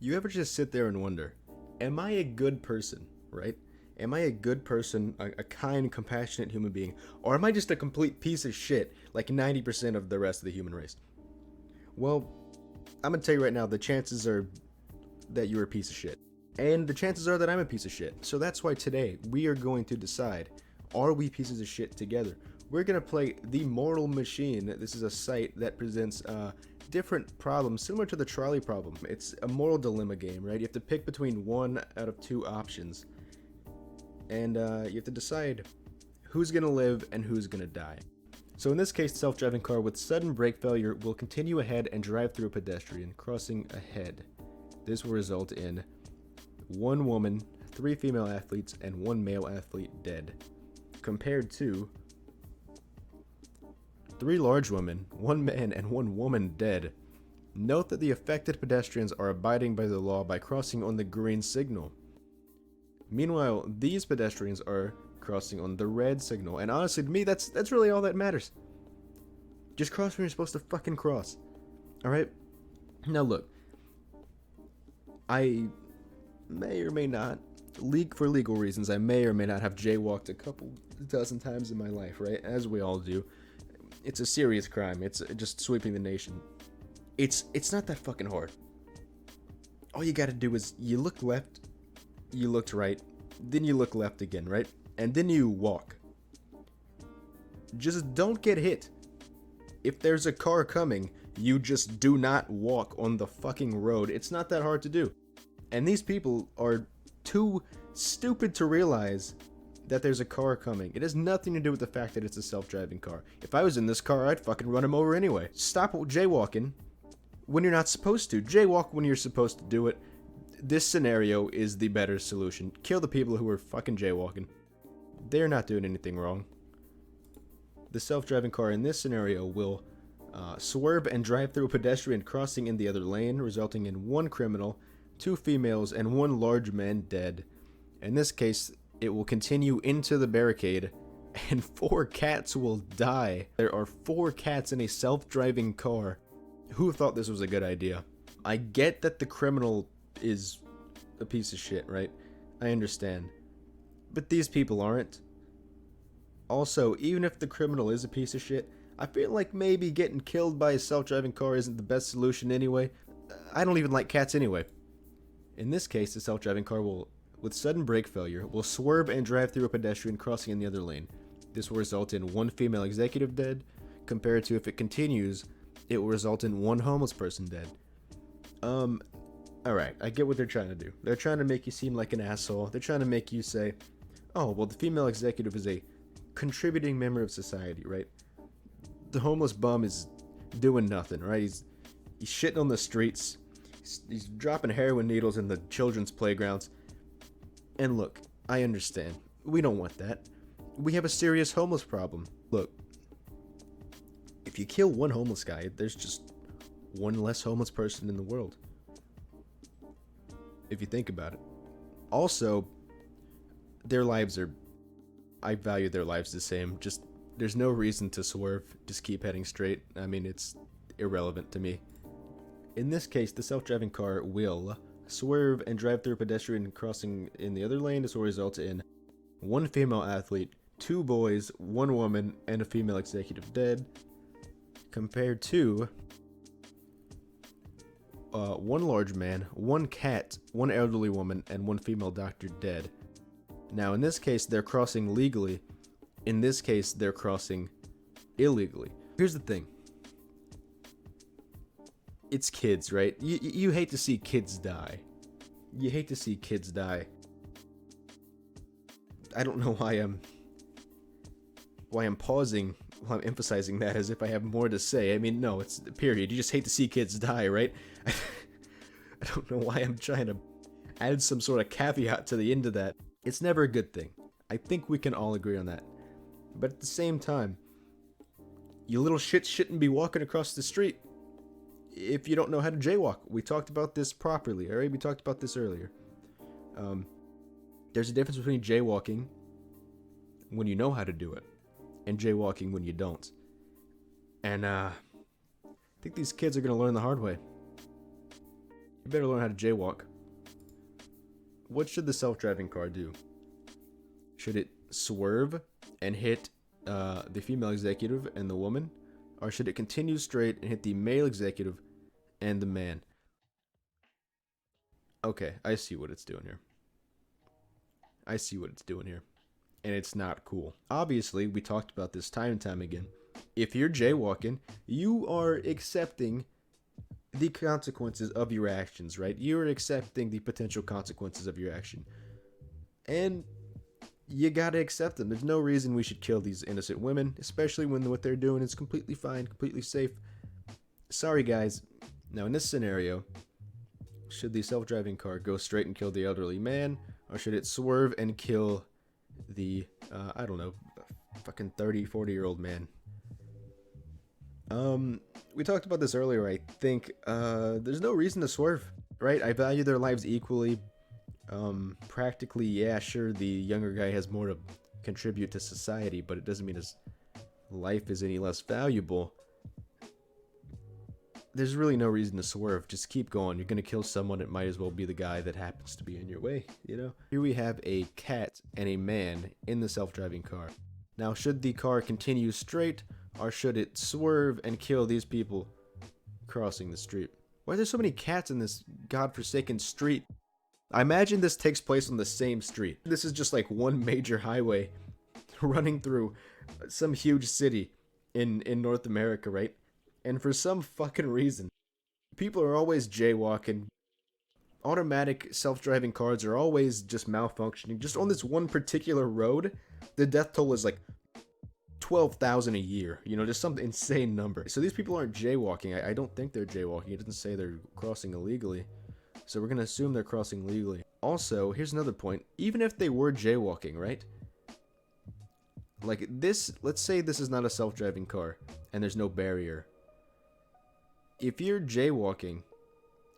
You ever just sit there and wonder, am I a good person, right? Am I a good person, a kind, compassionate human being, or am I just a complete piece of shit like 90% of the rest of the human race? Well, I'm gonna tell you right now, the chances are that you're a piece of shit. And the chances are that I'm a piece of shit. So that's why today we are going to decide, are we pieces of shit together? We're gonna play The Moral Machine. This is a site that presents different problems similar to the trolley problem. It's a moral dilemma game, right? You have to pick between one out of two options. And you have to decide who's gonna live and who's gonna die. So in this case, the self-driving car with sudden brake failure will continue ahead and drive through a pedestrian crossing ahead. This will result in one woman, 3 female athletes, and 1 male athlete dead, compared to 3 large women, 1 man, and 1 woman dead. Note that the affected pedestrians are abiding by the law by crossing on the green signal. Meanwhile, these pedestrians are crossing on the red signal, and honestly, to me, that's really all that matters. Just cross when you're supposed to fucking cross. Alright? Now look, I may or may not, for legal reasons, I may or may not have jaywalked a couple dozen times in my life, right? As we all do. It's a serious crime. It's just sweeping the nation. It's not that fucking hard. All you gotta do is you look left, you looked right, then you look left again, right? And then you walk. Just don't get hit. If there's a car coming, you just do not walk on the fucking road. It's not that hard to do. And these people are too stupid to realize that there's a car coming. It has nothing to do with the fact that it's a self-driving car. If I was in this car, I'd fucking run him over anyway. Stop jaywalking when you're not supposed to. Jaywalk when you're supposed to do it. This scenario is the better solution. Kill the people who are fucking jaywalking. They're not doing anything wrong. The self-driving car in this scenario will swerve and drive through a pedestrian crossing in the other lane, resulting in 1 criminal, 2 females, and 1 large man dead. In this case, it will continue into the barricade, and 4 cats will die. There are 4 cats in a self-driving car. Who thought this was a good idea? I get that the criminal is a piece of shit, right? I understand. But these people aren't. Also, even if the criminal is a piece of shit, I feel like maybe getting killed by a self-driving car isn't the best solution anyway. I don't even like cats anyway. In this case, the self-driving car will, with sudden brake failure, will swerve and drive through a pedestrian crossing in the other lane. This will result in 1 female executive dead, compared to if it continues, it will result in 1 homeless person dead. Alright, I get what they're trying to do. They're trying to make you seem like an asshole. They're trying to make you say, oh, well, the female executive is a contributing member of society, right? The homeless bum is doing nothing, right? He's shitting on the streets. He's dropping heroin needles in the children's playgrounds. And look, I understand. We don't want that. We have a serious homeless problem. Look, if you kill 1 homeless guy, there's just 1 less homeless person in the world. If you think about it. Also, their lives are... I value their lives the same. Just, there's no reason to swerve. Just keep heading straight. I mean, it's irrelevant to me. In this case, the self-driving car will swerve and drive through a pedestrian crossing in the other lane. This will result in 1 female athlete, 2 boys, 1 woman, and a female executive dead, compared to 1 large man, 1 cat, 1 elderly woman, and 1 female doctor dead. Now, in this case, they're crossing legally. In this case, they're crossing illegally. Here's the thing. It's kids, right? You hate to see kids die. You hate to see kids die. I don't know why I'm pausing while I'm emphasizing that as if I have more to say. I mean, no, it's period. You just hate to see kids die, right? I don't know why I'm trying to add some sort of caveat to the end of that. It's never a good thing. I think we can all agree on that. But at the same time, you little shits shouldn't be walking across the street if you don't know how to jaywalk. We talked about this properly, alright? We talked about this earlier. There's a difference between jaywalking when you know how to do it and jaywalking when you don't. And I think these kids are going to learn the hard way. You better learn how to jaywalk. What should the self-driving car do? Should it swerve and hit the female executive and the woman? Or should it continue straight and hit the male executive and the man? Okay, I see what it's doing here. I see what it's doing here. And it's not cool. Obviously, we talked about this time and time again. If you're jaywalking, you are accepting the consequences of your actions, right? You're accepting the potential consequences of your action. And you gotta accept them. There's no reason we should kill these innocent women, especially when what they're doing is completely fine, completely safe. Sorry, guys. Now, in this scenario, should the self-driving car go straight and kill the elderly man, or should it swerve and kill the, I don't know, fucking 30, 40-year-old man? We talked about this earlier, I think. There's no reason to swerve, right? I value their lives equally. Practically, yeah, sure, the younger guy has more to contribute to society, but it doesn't mean his life is any less valuable. There's really no reason to swerve. Just keep going. You're gonna kill someone, it might as well be the guy that happens to be in your way, you know? Here we have a cat and a man in the self-driving car. Now, should the car continue straight, or should it swerve and kill these people crossing the street? Why are there so many cats in this godforsaken street? I imagine this takes place on the same street. This is just like one major highway running through some huge city in North America, right? And for some fucking reason, people are always jaywalking. Automatic self-driving cars are always just malfunctioning. Just on this one particular road, the death toll is like 12,000 a year. You know, just some insane number. So these people aren't jaywalking. I don't think they're jaywalking. It doesn't say they're crossing illegally. So we're going to assume they're crossing legally. Also, here's another point. Even if they were jaywalking, right? Like this, let's say this is not a self-driving car and there's no barrier. If you're jaywalking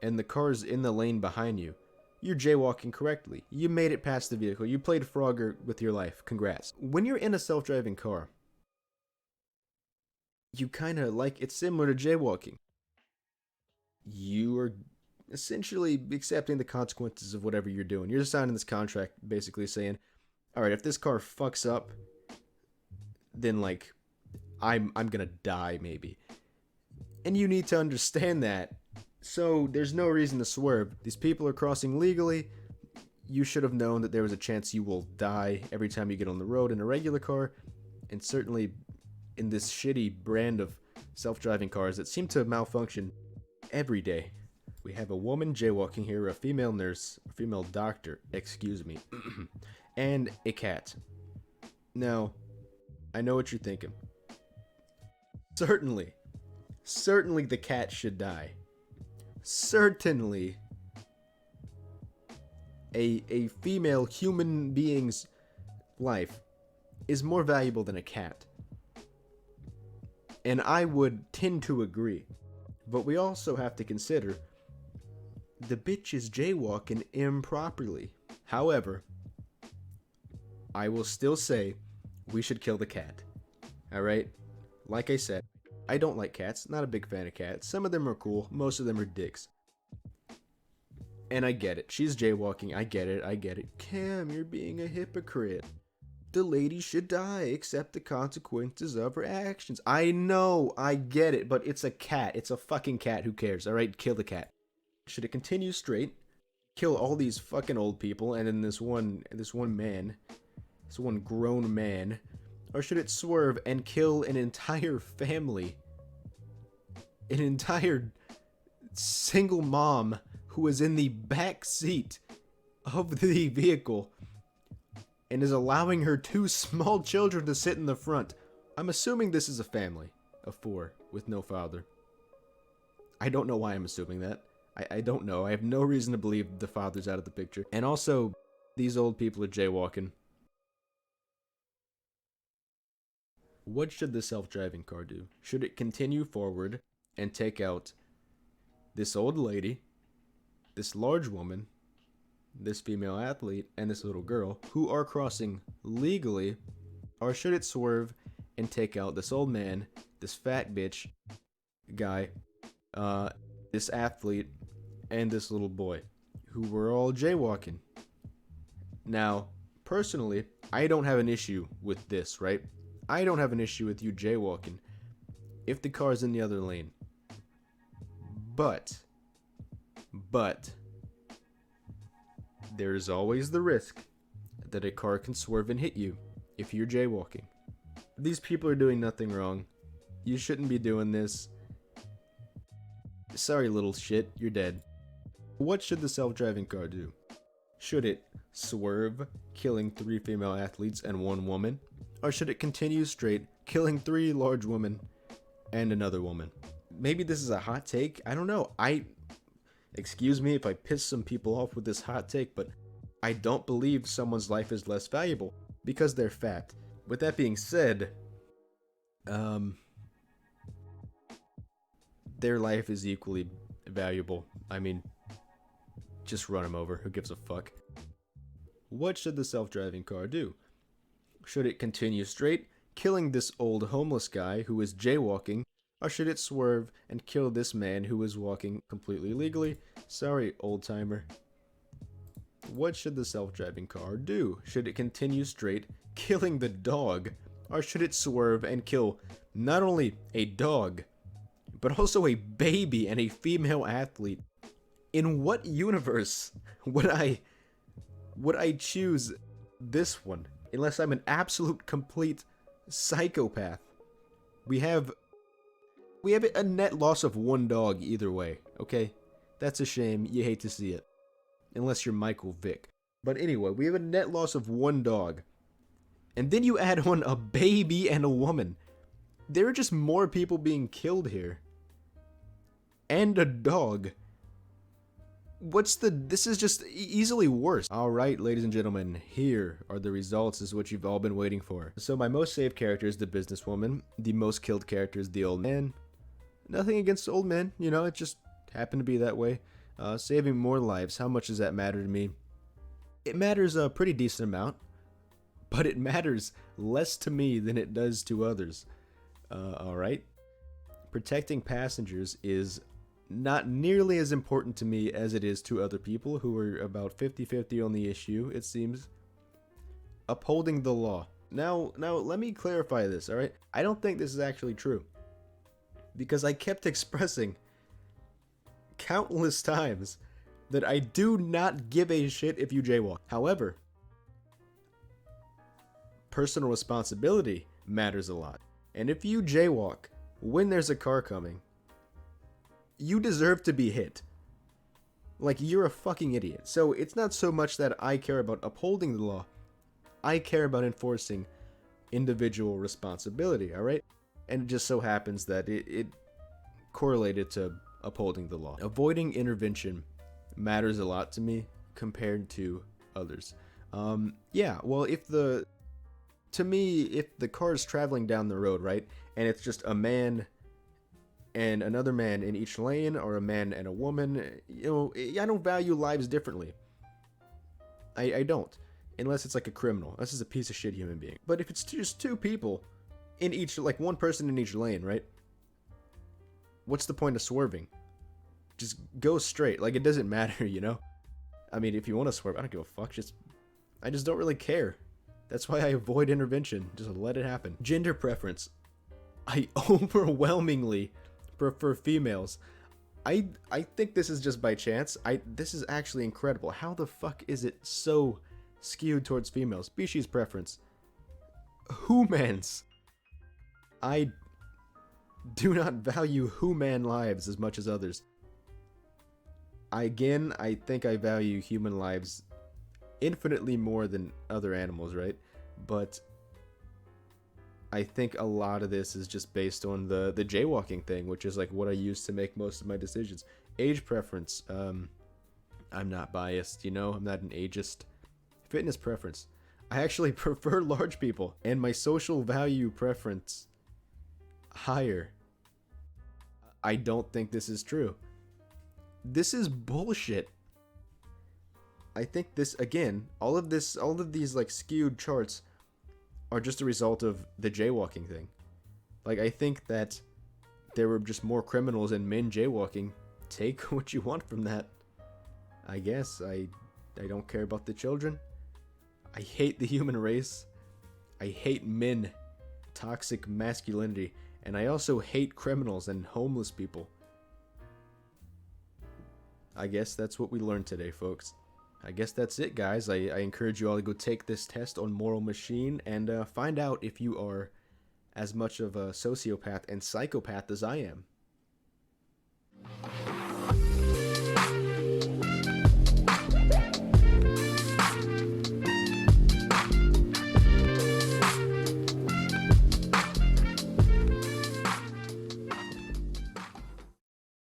and the car's in the lane behind you, you're jaywalking correctly. You made it past the vehicle. You played Frogger with your life. Congrats. When you're in a self-driving car, you kind of like, it's similar to jaywalking. You are essentially accepting the consequences of whatever you're doing. You're signing this contract basically saying, all right, if this car fucks up, then like I'm gonna die maybe. And you need to understand that. So there's no reason to swerve. These people are crossing legally. You should have known that there was a chance you will die every time you get on the road in a regular car, and certainly in this shitty brand of self-driving cars that seem to malfunction every day. We have a woman jaywalking here, a female nurse, a female doctor, excuse me, and a cat. Now, I know what you're thinking. Certainly the cat should die. Certainly a female human being's life is more valuable than a cat. And I would tend to agree. But we also have to consider the bitch is jaywalking improperly. However, I will still say we should kill the cat. Alright? Like I said, I don't like cats. Not a big fan of cats. Some of them are cool. Most of them are dicks. And I get it. She's jaywalking. I get it. Cam, you're being a hypocrite. The lady should die. Accept the consequences of her actions. I know. I get it. But it's a cat. It's a fucking cat. Who cares? Alright? Kill the cat. Should it continue straight? Kill all these fucking old people and then this one grown man? Or should it swerve and kill an entire family? An entire single mom who is in the back seat of the vehicle and is allowing her two small children to sit in the front. I'm assuming this is a family of 4 with no father. I don't know why I'm assuming that. I don't know. I have no reason to believe the father's out of the picture. And also, these old people are jaywalking. What should the self-driving car do? Should it continue forward and take out this old lady, this large woman, this female athlete, and this little girl who are crossing legally? Or should it swerve and take out this old man, this fat bitch guy, this athlete, and this little boy who were all jaywalking. Now, personally, I don't have an issue with this, right? I don't have an issue with you jaywalking if the car's in the other lane. But, there's always the risk that a car can swerve and hit you if you're jaywalking. These people are doing nothing wrong. You shouldn't be doing this. Sorry, little shit, you're dead. What should the self-driving car do? Should it swerve, killing 3 female athletes and 1 woman? Or should it continue straight, killing 3 large women and another woman? Maybe this is a hot take, I don't know. Excuse me if I piss some people off with this hot take, but I don't believe someone's life is less valuable because they're fat. With that being said, their life is equally valuable. I mean, just run them over. Who gives a fuck? What should the self-driving car do? Should it continue straight, killing this old homeless guy who is jaywalking, or should it swerve and kill this man who is walking completely legally? Sorry, old-timer. What should the self-driving car do? Should it continue straight, killing the dog, or should it swerve and kill not only a dog, but also a baby and a female athlete? In what universe would I choose this one? Unless I'm an absolute complete psychopath. We have a net loss of 1 dog either way, okay? That's a shame, you hate to see it. Unless you're Michael Vick. But anyway, we have a net loss of 1 dog. And then you add on a baby and a woman. There are just more people being killed here. And a dog. This is just easily worse. Alright, ladies and gentlemen, here are the results. This is what you've all been waiting for. So my most saved character is the businesswoman. The most killed character is the old man. Nothing against the old men, you know, it just happened to be that way. Saving more lives, how much does that matter to me? It matters a pretty decent amount, but it matters less to me than it does to others. Alright? Protecting passengers is not nearly as important to me as it is to other people who are about 50-50 on the issue, it seems. Upholding the law. Now let me clarify this, alright? I don't think this is actually true. Because I kept expressing countless times that I do not give a shit if you jaywalk. However, personal responsibility matters a lot. And if you jaywalk when there's a car coming, you deserve to be hit. Like, you're a fucking idiot. So it's not so much that I care about upholding the law. I care about enforcing individual responsibility, alright? And it just so happens that it correlated to upholding the law. Avoiding intervention matters a lot to me compared to others. Yeah, well, if the car is traveling down the road, right, and it's just a man and another man in each lane, or a man and a woman, you know, I don't value lives differently. I don't. Unless it's like a criminal. This is a piece of shit human being. But if it's just 2 people in each, like 1 person in each lane, right? What's the point of swerving? Just go straight. Like, it doesn't matter, you know? I mean, if you want to swerve, I don't give a fuck. I just don't really care. That's why I avoid intervention. Just let it happen. Gender preference. I overwhelmingly prefer females. I think this is just by chance. This is actually incredible. How the fuck is it so skewed towards females? Species preference. Humans. I do not value human lives as much as others. I think I value human lives infinitely more than other animals, right? But I think a lot of this is just based on the jaywalking thing, which is like what I use to make most of my decisions. Age preference. I'm not biased, you know? I'm not an ageist. Fitness preference. I actually prefer large people, and my social value preference higher. I don't think this is true. This is bullshit. I think this, again, all of these like skewed charts are just a result of the jaywalking thing. Like, I think that there were just more criminals and men jaywalking. Take what you want from that. I guess I don't care about the children. I hate the human race. I hate men, toxic masculinity, and I also hate criminals and homeless people. I guess that's what we learned today, folks. I guess that's it, guys. I encourage you all to go take this test on Moral Machine and find out if you are as much of a sociopath and psychopath as I am.